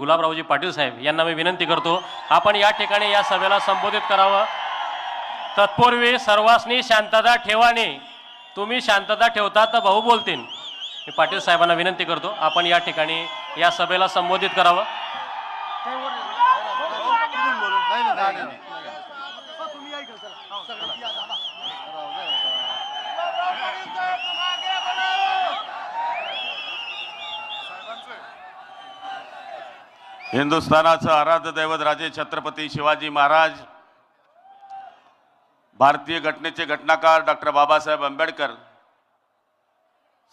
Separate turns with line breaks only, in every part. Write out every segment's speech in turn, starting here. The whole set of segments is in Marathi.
गुलाबरावजी पाटील साहेब यांना मी विनंती करतो आपण या ठिकाणी या सभेला संबोधित करावं। तत्पूर्वी सर्वांनी शांतता ठेवाने, तुम्ही शांतता ठेवता तर भाऊ बोलतील। मी पाटील साहेबांना विनंती करतो आपण या ठिकाणी या सभेला संबोधित करावं।
हिंदुस्थानाचं आराध्य दैवत राजे छत्रपती शिवाजी महाराज, भारतीय घटनेचे घटनाकार डॉक्टर बाबासाहेब आंबेडकर,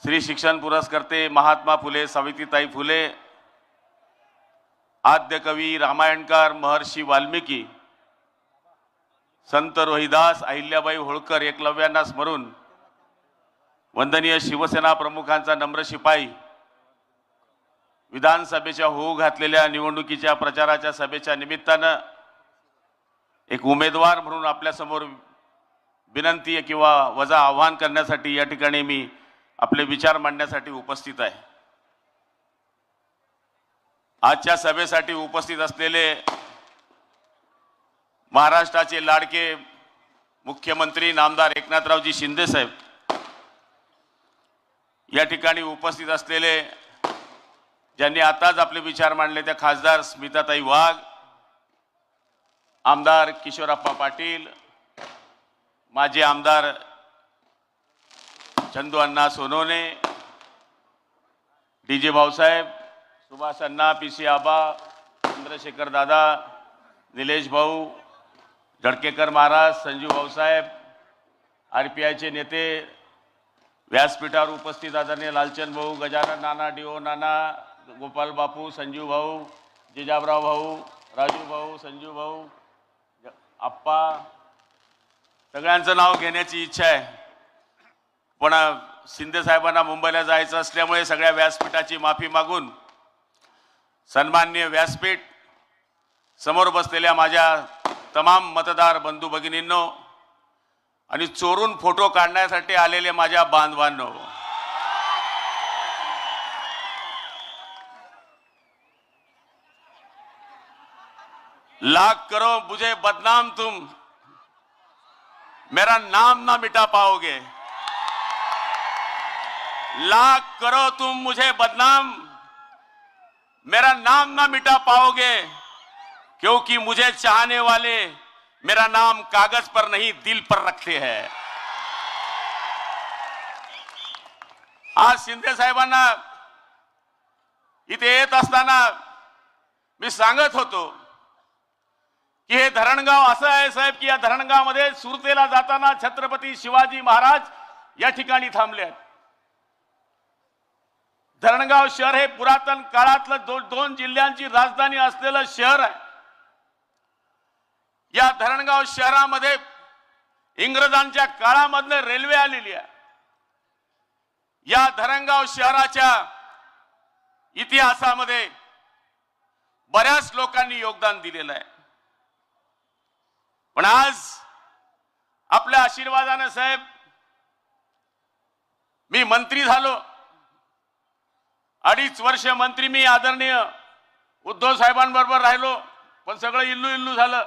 श्री शिक्षण पुरस्कर्ते महात्मा फुले सावित्रीताई फुले, आद्य कवी रामायणकार महर्षी वाल्मिकी, संत रोहिदास, अहिल्याबाई होळकर, एकलव्यांना स्मरून वंदनीय शिवसेना प्रमुखांचा नम्र शिपाई, विधानसभेच्या होऊ घातलेल्या निवडणुकीच्या प्रचाराच्या सभेच्या निमित्तानं एक उमेदवार म्हणून आपल्यासमोर विनंती किंवा वजा आव्हान करण्यासाठी या ठिकाणी मी आपले विचार मांडण्यासाठी उपस्थित आहे। आजच्या सभेसाठी उपस्थित असलेले महाराष्ट्राचे लाडके मुख्यमंत्री नामदार एकनाथरावजी शिंदे साहेब, या ठिकाणी उपस्थित असलेले ज्यांनी आताच आपले विचार मांडले त्या खासदार स्मिताताई वाघ, आमदार किशोरप्पा पाटील, माजी आमदार चंदू अण्णा सोनवणे, डीजे भाऊसाहेब, सुभाष अण्णा, पीसी आबा, चंद्रशेखर दादा, निलेश भाऊ, जडकेकर महाराज, संजू भाऊसाहेब, आरपीआयचे नेते, व्यासपीठावर उपस्थित आदरणीय लालचंद भाऊ, गजानन नाना, डीओ नाना, गोपाल बापू, संजू भाऊ, जिजाबराव भाऊ, राजू भाऊ, संजू भाऊ, आप्पा, सगळ्यांचं नाव घेण्याची इच्छा आहे, पण शिंदे साहेबांना मुंबईला जायचं असल्यामुळे सगळ्या व्यासपीठाची माफी मागून सन्माननीय व्यासपीठ, समोर बसलेल्या माझ्या तमाम मतदार बंधू भगिनींनो आणि चोरून फोटो काढण्यासाठी आलेले माझ्या बांधवांनो, लाख करो मुझे बदनाम तुम, मेरा नाम ना मिटा पाओगे। लाख करो तुम मुझे बदनाम, मेरा नाम ना मिटा पाओगे, क्योंकि मुझे चाहने वाले मेरा नाम कागज पर नहीं दिल पर रखते हैं। आज शिंदे साहेबांना इथे येत असताना मी सांगत होतो की हे धरणगाव असं आहे साहेब की या धरणगावमध्ये सुरतेला जाताना छत्रपती शिवाजी महाराज या ठिकाणी थांबले आहेत। धरणगाव शहर हे पुरातन काळातलं दोन जिल्ह्यांची राजधानी असलेलं शहर आहे। या धरणगाव शहरामध्ये इंग्रजांच्या काळामधनं रेल्वे आलेली आहे। या धरणगाव शहराच्या इतिहासामध्ये बऱ्याच लोकांनी योगदान दिलेलं आहे, पण आज आपल्या आशीर्वादाने साहेब मी मंत्री झालो। 2.5 वर्ष मंत्री मी आदरणीय उद्धव साहेबांबरोबर राहिलो, पण सगळं इल्लू इल्लू झालं।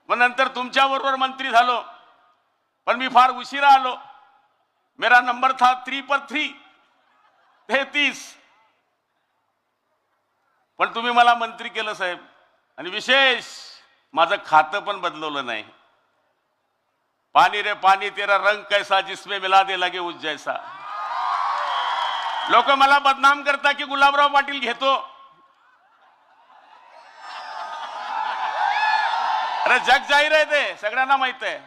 मग नंतर तुमच्या बरोबर मंत्री झालो, पण मी फार उशिरा आलो। मेरा नंबर था 3 पर 3, 33, पण तुम्ही मला मंत्री केलं साहेब, आणि विशेष माझं खातं पण बदलवलं नाही। पानी रे पानी तेरा रंग कैसा जिसमें मिला दे लगे उस जैसा। लोक मला बदनाम करता की गुलाबराव पाटील घेतो, अरे जग जाहीर आहे, ते सगळ्यांना माहित आहे।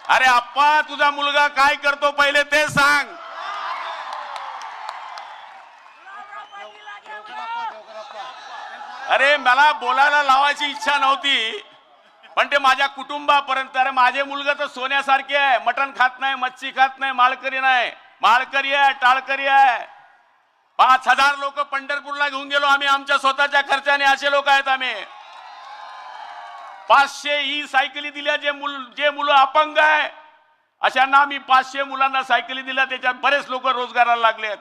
अरे आप्पा तुझा मुलगा काय करतो पहिले ते सांग। अरे मला बोलायला लावायची इच्छा नव्हती, पण ते माझ्या कुटुंबापर्यंत। अरे माझे मुलगा तर सोन्यासारखे आहे, मटण खात नाही, मच्छी खात नाही, माळकरी नाही, माळकरी आहे, टाळकरी आहे। 5000 लोक पंढरपूरला घेऊन गेलो आम्ही आमच्या स्वतःच्या खर्चाने, असे लोक आहेत आम्ही। 500 ई सायकली दिल्या, जे मुलं अपंग आहे अशांना आम्ही 500 मुलांना सायकली दिल्या, त्याच्यात बरेच लोक रोजगाराला लागले आहेत।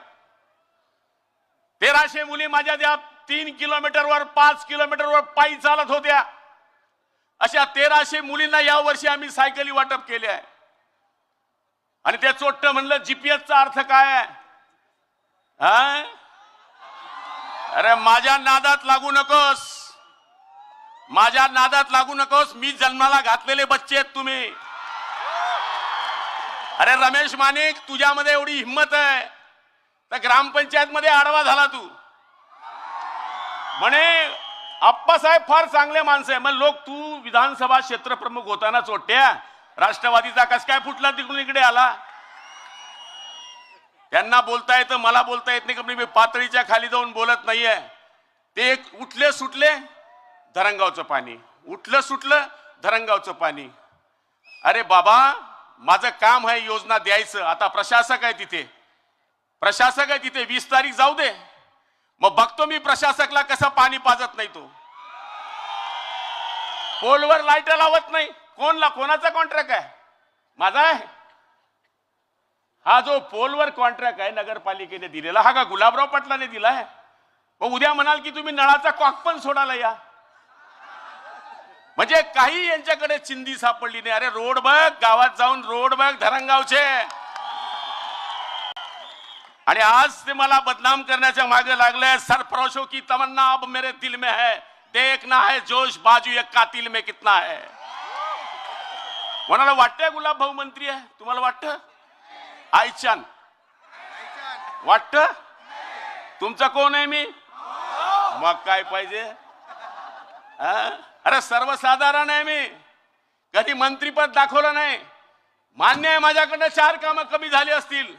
1300 मुली माझ्या त्या 3 किलोमीटरवर 5 किलोमीटरवर पायी चालत होत्या. अशा 1300 मुलींना या वर्षी आम्ही सायकली वाटप केले आहे. आणि त्या चोट्ट म्हणलं जीपीएसचा अर्थ काय आहे? हा? अरे माझ्या नादात लागू नकोस, माझ्या नादात लागू नकोस. मी जन्माला घातलेले बच्चे आहेत तुम्ही. अरे रमेश मानिक, तुझ्यामध्ये एवढी हिंमत आहे तर ग्रामपंचायत मध्ये आडवा झाला तू. म्हणे आप्पासाहेब फार चांगले माणसं आहे. मग लोक तू विधानसभा क्षेत्र प्रमुख होताना चोट्या राष्ट्रवादीचा कस काय फुटला तिकडून इकडे आला? त्यांना बोलता येतं, मला बोलता येत नाही. मी पातळीच्या खाली जाऊन बोलत नाहीये. ते उठले सुटले धरणगावचं पाणी, उठलं सुटलं धरणगावचं पाणी. अरे बाबा, माझं काम आहे योजना द्यायचं. आता प्रशासक आहे तिथे, प्रशासक आहे तिथे. 20 तारीख जाऊ दे, मग बघतो मी प्रशासकला कसं पाणी पाजत नाही तो. पोलवर लाईट लावत नाही. कोणाचा कॉन्ट्रॅक्ट आहे? माझा आहे. हा जो पोलवर कॉन्ट्रॅक्ट आहे नगरपालिकेने दिलेला, हा का गुलाबराव पाटलाने दिलाय? मग उद्या म्हणाल की तुम्ही नळाचा कॉक पण सोडायला या. म्हणजे काही यांच्याकडे चिंधी सापडली नाही. अरे रोड बघ, गावात जाऊन रोड बघ धरणगावचे. आणि आज ते मला बदनाम करण्याच्या मागे लागले. सरफरोशों की तमन्ना अब मेरे दिल में है, देखना है जोश बाजू एक कातिल में कितना है. कोणाला वाटतंय गुलाब भाऊ मंत्री आहे? तुम्हाला वाटतं? आयचान वाटतं? तुमचा कोण आहे मी? मग काय पाहिजे? अरे सर्वसाधारण आहे मी. कधी मंत्रीपद दाखवलं नाही. मान्य आहे माझ्याकडनं 4 कामं कमी झाली असतील,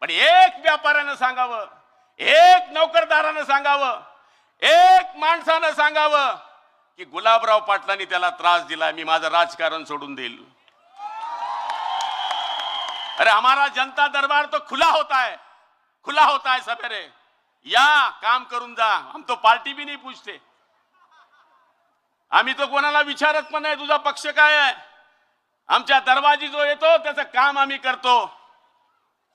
पण एक व्यापाऱ्यानं सांगावं, एक नोकरदारानं सांगावं, एक माणसानं सांगावं की गुलाबराव पाटलांनी त्याला त्रास दिला, मी माझं राजकारण सोडून देईल. अरे हमारा जनता दरबार तो खुला होता है, खुला होता है सवेरे. या काम करून जा. हम तो पार्टी भी नहीं पूछते. आम्ही तो कोणाला विचारत पण नाही तुझा पक्ष काय आहे. आमच्या दरवाजी जो येतो त्याचं काम आम्ही करतो.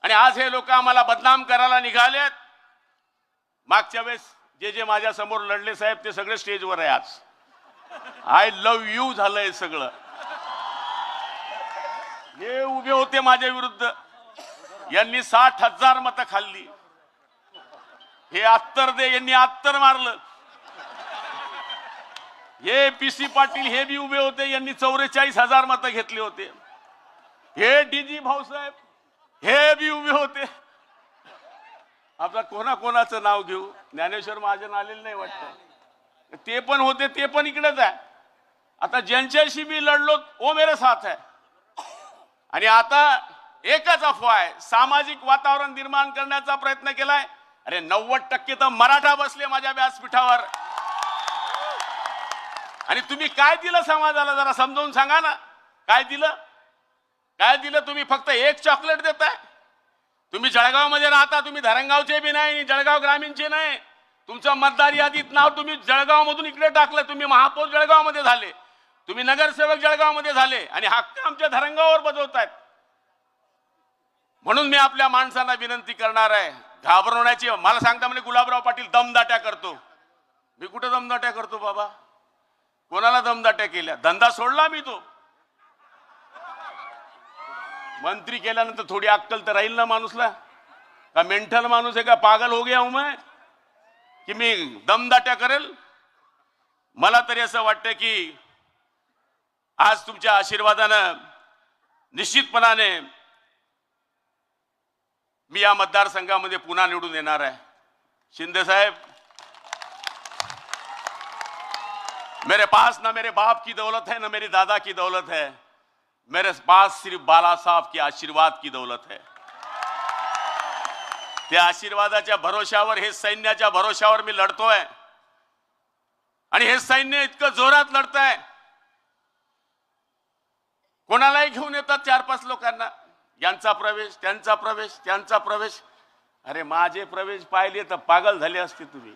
आणि आज हे लोक आम्हाला बदनाम करायला निघालेत. मागच्या वेळेस जे जे माझ्या समोर लढले साहेब ते सगळे स्टेजवर आहे. आज आय लव्ह यू झालंय सगळं. हे उभे होते माझ्या विरुद्ध, यांनी 60,000 मतं खाल्ली. हे अत्तर दे, यांनी अत्तर मारलं. हे पीसी पाटील हे बी उभे होते, यांनी 44,000 मतं घेतले होते. हे डीजी भाऊसाहेब हे बी उभे होते. आपला कोणाचं नाव घेऊ? ज्ञानेश्वर महाजन आलेलं नाही वाटतं. ते पण होते, ते पण इकडेच आहे. आता ज्यांच्याशी मी लढलो ओ मेरे साथ है. आणि आता एकच अफवा आहे, सामाजिक वातावरण निर्माण करण्याचा प्रयत्न केलाय. अरे 90% तर मराठा बसले माझ्या व्यासपीठावर. आणि तुम्ही काय दिलं समाजाला जरा समजावून सांगा ना. काय दिलं? काय दिलं? तुम्ही फक्त एक चॉकलेट देताय. तुम्ही जळगाव मध्ये राहता, तुम्ही धरणगावचे बी नाही, जळगाव ग्रामीणचे नाही. तुमचं मतदार यादीत नाव तुम्ही जळगाव मधून इकडे टाकलं. तुम्ही महापौर जळगाव मध्ये झाले, तुम्ही नगरसेवक जळगाव मध्ये झाले आणि हक्क आमच्या धरणगावावर बजवतायत. म्हणून मी आपल्या माणसांना विनंती करणार आहे, घाबरवण्याची. मला सांगता म्हणजे गुलाबराव पाटील दमदाट्या करतो. मी कुठं दमदाट्या करतो बाबा? कोणाला दमदाट्या केल्या? धंदा सोडला मी तो. मंत्री केल्यानंतर थोडी अक्कल तर राहील ना माणूसला. का मेंटल माणूस आहे का? पागल हो गया हूं मैं की मी दमदाट्या करेल? मला तरी असं वाटतं की आज तुमच्या आशीर्वादानं निश्चितपणाने मी या मतदारसंघामध्ये पुन्हा निवडून येणार आहे. शिंदे साहेब, मेरे पास ना मेरे बाप की दौलत है ना मेरे दादा की दौलत है. मेरे पास सिर्फ बाला साहब के आशीर्वाद की दौलत है. त्या आशीर्वादाच्या भरोशावर, हे सैन्याच्या भरोशावर मी लढतोय. आणि हे सैन्य इतकं जोरात लढतंय, कोणालाही घेऊन येतात 4-5 लोकांना. यांचा प्रवेश, त्यांचा प्रवेश, त्यांचा प्रवेश. अरे माझे प्रवेश पाहिले तर पागल झाले असते तुम्ही.